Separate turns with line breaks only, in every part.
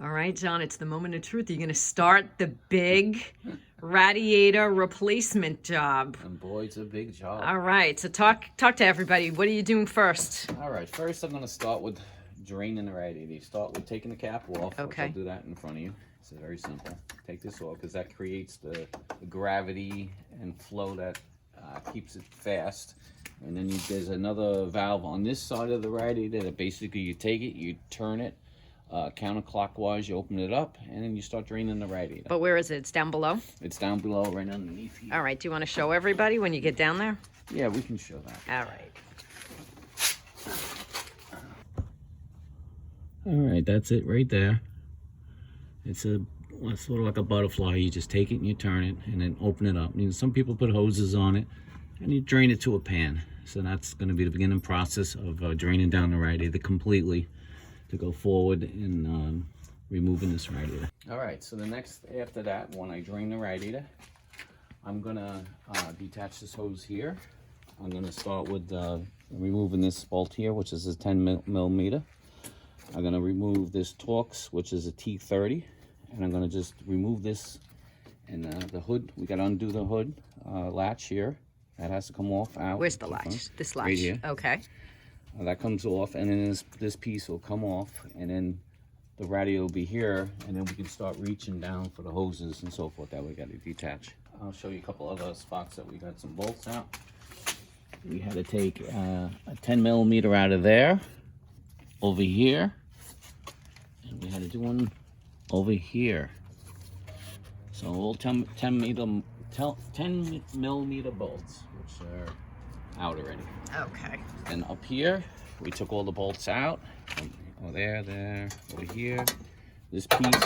All right, John, it's the moment of truth. You're going to start the big radiator replacement job.
And boy, it's a big job.
All right, so talk to everybody. What are you doing first?
All right, first I'm going to start with draining the radiator. You start with taking the cap off.
Okay.
I'll do that in front of you. It's very simple. Take this off because that creates the gravity and flow that keeps it fast. And then there's another valve on this side of the radiator that basically you take it, you turn it counterclockwise, you open it up, and then you start draining the radiator.
But where is it? It's down below?
It's down below, right underneath here.
All right, do you want to show everybody when you get down there?
Yeah, we can show that.
All right.
All right, that's it right there. It's sort of like a butterfly. You just take it and you turn it and then open it up. I mean, some people put hoses on it and you drain it to a pan. So that's going to be the beginning process of draining down the radiator completely to go forward in removing this radiator. All right, so the next after that, when I drain the radiator, I'm going to detach this hose here. I'm going to start with removing this bolt here, which is a 10 millimeter. I'm going to remove this Torx, which is a T30, and I'm going to just remove this and the hood. We got to undo the hood latch here. That has to come off out.
Where's the latch? This latch?
Right here.
Okay.
That comes off, and then this piece will come off, and then the radiator will be here, and then we can start reaching down for the hoses and so forth that we got to detach. I'll show you a couple other spots that we got some bolts out. We had to take a 10 millimeter out of there, over here, and we had to do one over here. So all 10 millimeter bolts, which are out already.
Okay.
And up here, we took all the bolts out. Oh, there, over here. This piece,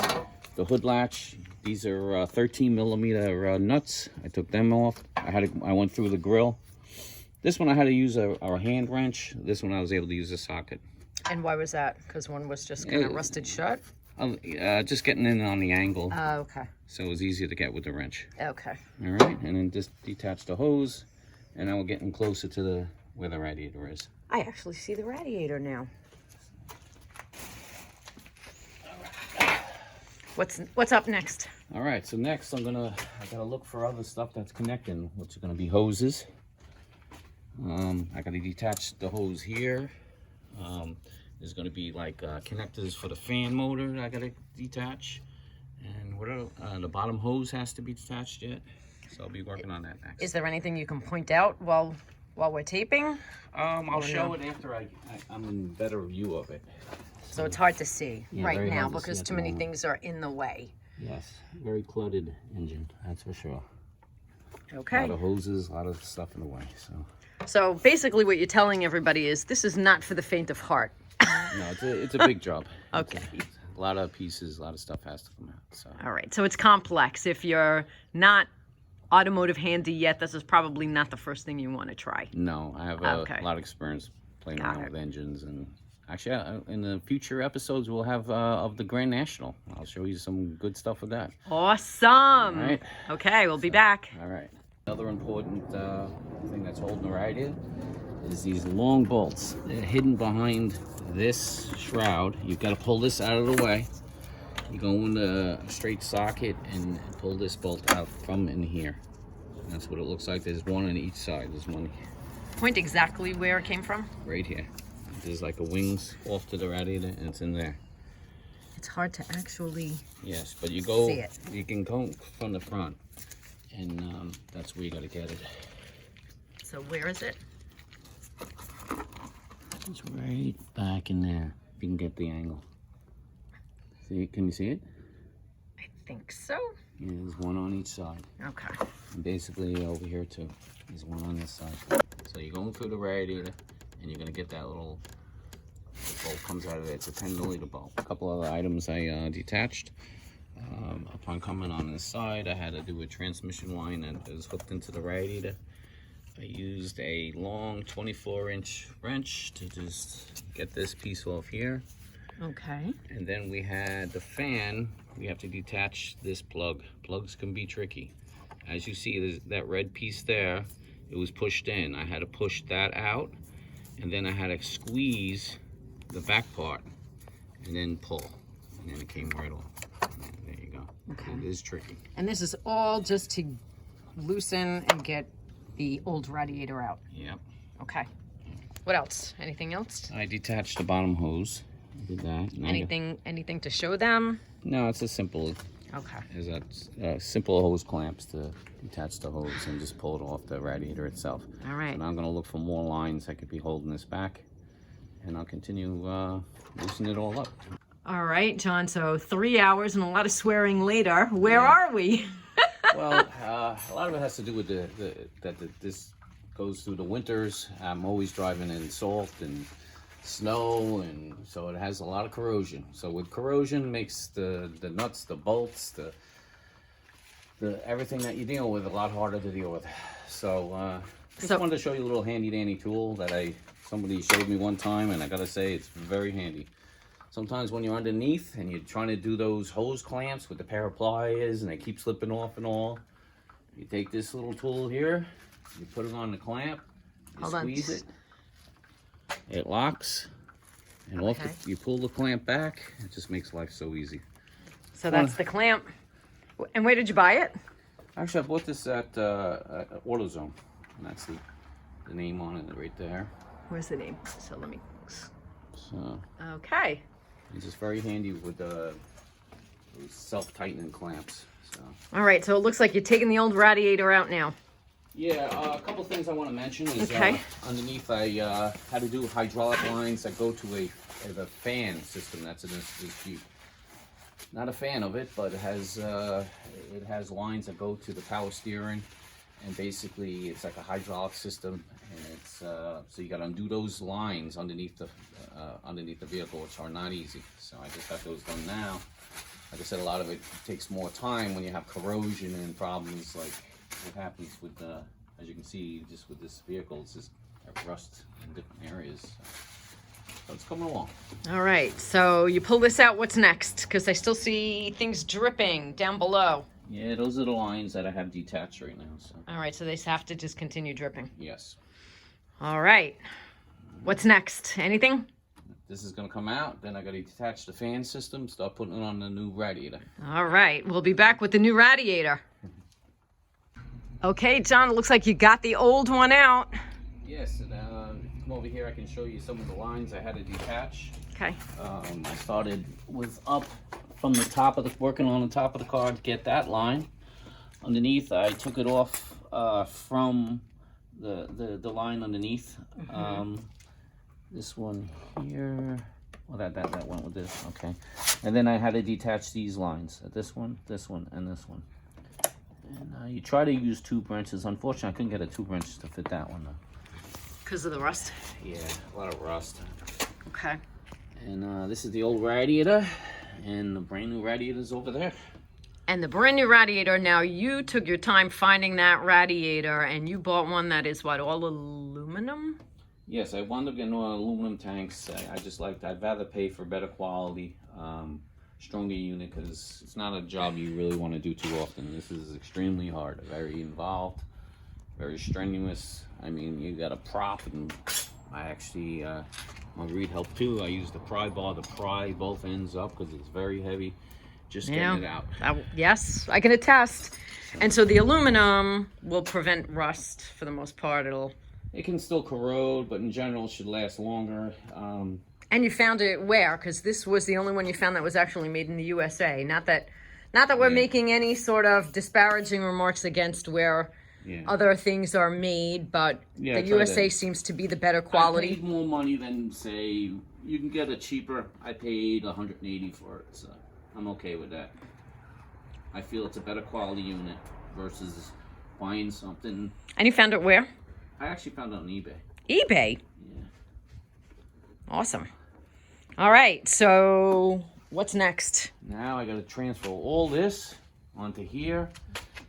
the hood latch, these are 13 millimeter nuts. I took them off. I went through the grill. This one I had to use a hand wrench. This one I was able to use a socket.
And why was that? Because one was just kind of rusted shut?
Just getting in on the angle.
Oh, okay.
So it was easier to get with the wrench.
Okay.
All right, and then just detach the hose, and now we're getting closer to where the radiator is.
I actually see the radiator now. What's up next?
All right, so next I gotta look for other stuff that's connecting, which are gonna be hoses. I gotta detach the hose here. There's gonna be like connectors for the fan motor that I gotta detach. And the bottom hose has to be detached yet. So I'll be working on that next.
Is there anything you can point out while we're taping?
I'll show it after I'm in better view of it.
So it's hard to see right
very
now
hard to
because
see
too many things are in the way.
Yes, very cluttered engine, that's for sure. A
Okay.
lot of hoses, a lot of stuff in the way.
So basically what you're telling everybody is this is not for the faint of heart.
No, it's a big job.
Okay.
A lot of pieces, a lot of stuff has to come out. So.
All right. So it's complex. If you're not automotive handy yet, this is probably not the first thing you want to try.
No, I have a lot of experience playing around with engines, and actually in the future episodes we'll have of the Grand National. I'll show you some good stuff with that.
Awesome.
All right.
Okay, we'll be back.
All right. Another important thing that's holding the radiator is these long bolts. They're hidden behind this shroud. You've got to pull this out of the way. You go in a straight socket and pull this bolt out from in here. And that's what it looks like. There's one on each side. There's one
Point exactly where it came from.
right here. There's like a wings off to the radiator, and it's in there.
It's hard to actually
Yes, but
see it.
You can go from the front, and that's where you got to get it.
So where is it?
It's right back in there. If you can get the angle. See? Can you see it?
I think so.
Yeah, there's one on each side.
Okay.
And basically over here too. There's one on this side. So you're going through the radiator, and you're gonna get that little bolt comes out of there. It's a 10 millimeter bolt. A couple other items I detached. Upon coming on this side, I had to do a transmission line that was hooked into the radiator. I used a long 24-inch wrench to just get this piece off here.
Okay.
And then we had the fan. We have to detach this plug. Plugs can be tricky. As you see, there's that red piece there. It was pushed in. I had to push that out, and then I had to squeeze the back part and then pull. and it came right off. There you go.
Okay.
It is tricky.
And this is all just to loosen and get the old radiator out.
Yep.
Okay. What else? Anything else?
I detached the bottom hose. I did that.
Anything to show them?
No, it's a simple.
Okay.
Is that simple hose clamps to detach the hose and just pull it off the radiator itself.
All right.
And I'm going to look for more lines that could be holding this back, and I'll continue loosening it all up.
All right, John. So 3 hours and a lot of swearing later. Where are we?
Well, a lot of it has to do with this goes through the winters. I'm always driving in salt and snow, and so it has a lot of corrosion. So with corrosion makes the nuts, the bolts, the everything that you deal with a lot harder to deal with. So just wanted to show you a little handy dandy tool that somebody showed me one time, and I gotta say it's very handy. Sometimes when you're underneath and you're trying to do those hose clamps with the pair of pliers and they keep slipping off and all, you take this little tool here, you put it on the clamp, you squeeze it, it locks, and you pull the clamp back. It just makes life so easy.
So that's the clamp. And where did you buy it?
Actually, I bought this at AutoZone, and that's the name on it right there.
Where's the name? So let me.
So.
Okay.
It's just very handy with those self-tightening clamps. So.
All right, so it looks like you're taking the old radiator out now.
Yeah, a couple things I want to mention is underneath I had to do hydraulic lines that go to the fan system that's in this Jeep. Not a fan of it, but it has lines that go to the power steering, and basically it's like a hydraulic system, and it's so you got to undo those lines underneath the vehicle, which are not easy. So I just got those done now. Like I said, a lot of it takes more time when you have corrosion and problems like what happens with as you can see, just with this vehicle, it's just rust in different areas. So it's coming along.
All right, so you pull this out. What's next? Because I still see things dripping down below.
Yeah, those are the lines that I have detached right now. So.
All right, so they have to just continue dripping.
Yes.
All right. What's next? Anything?
This is going to come out. Then I got to detach the fan system, start putting it on the new radiator.
All right, we'll be back with the new radiator. Okay, John, it looks like you got the old one out.
Yes, and come over here, I can show you some of the lines I had to detach.
Okay.
I started with up from the top of working on the top of the car to get that line. Underneath, I took it off from the line underneath. Mm-hmm. This one here, well, that went with this, okay. And then I had to detach these lines, this one, and this one. And you try to use 2 wrenches. Unfortunately, I couldn't get a 2 wrench to fit that one though.
Because of the rust?
Yeah, a lot of rust.
Okay.
And this is the old radiator, and the brand new radiator's over there.
And the brand new radiator, now you took your time finding that radiator, and you bought one that is what, all aluminum?
Yes, I wound up getting all aluminum tanks. I'd rather pay for better quality, stronger unit, because it's not a job you really want to do too often. This is extremely hard, very involved, very strenuous. I mean, you got a prop, and I actually, my reed helped too. I used the pry bar to pry both ends up because it's very heavy. Just getting it out.
Yes, I can attest. And so the aluminum will prevent rust for the most part.
It can still corrode, but in general it should last longer.
And you found it where? Because this was the only one you found that was actually made in the USA. Not that we're making any sort of disparaging remarks against where other things are made, but the USA seems to be the better quality.
I paid more money than, say, you can get a cheaper. I paid $180 for it, so I'm okay with that. I feel it's a better quality unit versus buying something.
And you found it where?
I actually found it on eBay.
eBay?
Yeah.
Awesome. All right, so what's next?
Now I got to transfer all this onto here,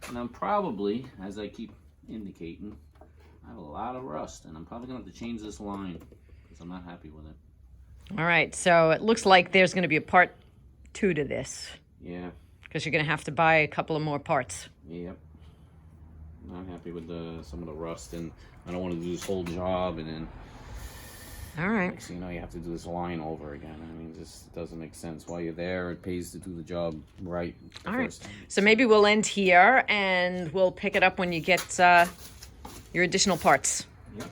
and I'm probably, as I keep indicating, I have a lot of rust, and I'm probably going to have to change this line because I'm not happy with it.
All right, so it looks like there's going to be a part 2 to this.
Yeah.
Because you're going to have to buy a couple of more parts.
Yep. Not happy with some of the rust, and I don't want to do this whole job and then
All right.
Next thing you know, you have to do this line over again. I mean, this doesn't make sense. While you're there, it pays to do the job right the
All right.
first time.
So maybe we'll end here and we'll pick it up when you get your additional parts.
Yep.